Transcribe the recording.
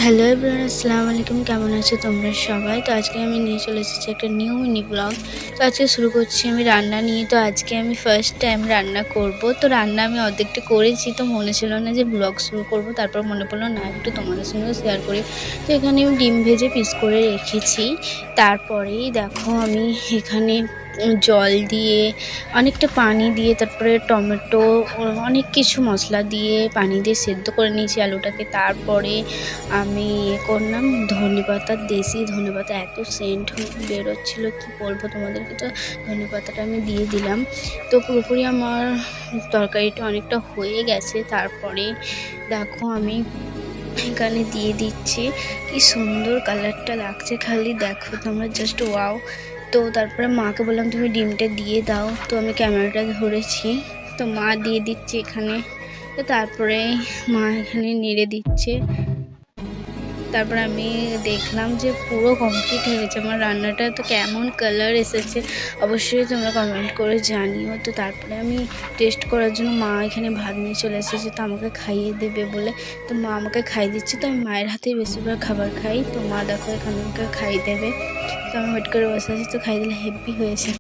Hello everyone, আসসালামু আলাইকুম। কেমন আছো তোমরা সবাই? তো আজকে আমি নিয়ে চলে এসেছি একটা নিউ মিনি ব্লগ। তো আজকে শুরু করছি আমি রান্না নিয়ে। তো আজকে আমি ফার্স্ট টাইম রান্না করব। তো রান্না আমি অর্ধেকটা করেছি, তো মনে ছিল না যে ব্লগ শুরু করব। তারপর মনে পড়লো না, একটু তোমাদের সঙ্গেও শেয়ার করি। তো এখানে আমি ডিম ভেজে পিস করে রেখেছি। তারপরেই দেখো আমি এখানে জল দিয়ে, অনেকটা পানি দিয়ে, তারপরে টমেটো, অনেক কিছু মশলা দিয়ে পানি দিয়ে সেদ্ধ করে নিয়েছি আলুটাকে। তারপরে আমি করলাম ধনেপাতা, দেশি ধনেপাতা, এত সেন্ট বেরোচ্ছিলো কি বলবো তোমাদেরকে। তো ধনেপাতাটা আমি দিয়ে দিলাম। তো পুরোপুরি আমার তরকারিটা অনেকটা হয়ে গেছে। তারপরে দেখো আমি এখানে দিয়ে দিচ্ছি, কি সুন্দর কালারটা লাগছে, খালি দেখো তোমরা, জাস্ট ওয়াও। তো তারপরে মাকে বললাম তুমি ডিমটা দিয়ে দাও। তো আমি ক্যামেরাটা ধরেছি, তো মা দিয়ে দিচ্ছে এখানে। তো তারপরে মা এখানে নেড়ে দিচ্ছে। তারপর আমি দেখলাম যে পুরো কমপ্লিট হয়ে গেছে আমার রান্নাটা। তো কেমন কালার এসেছে অবশ্যই তোমরা কমেন্ট করে জানিও। তো তারপরে আমি টেস্ট করার জন্য মা এখানে ভাত নিয়ে চলে এসেছে, তো আমাকে খাইয়ে দেবে বলে। তো মা আমাকে খাইয়ে দিচ্ছে। তো আমি মায়ের হাতেই বেশিরভাগ খাবার খাই। তো মা দেখো এখানে আমাকে খাইয়ে দেবে। তো আমি ওয়েট করে বসে আছি, তো খাইয়ে দিলে হেভি হয়েছে।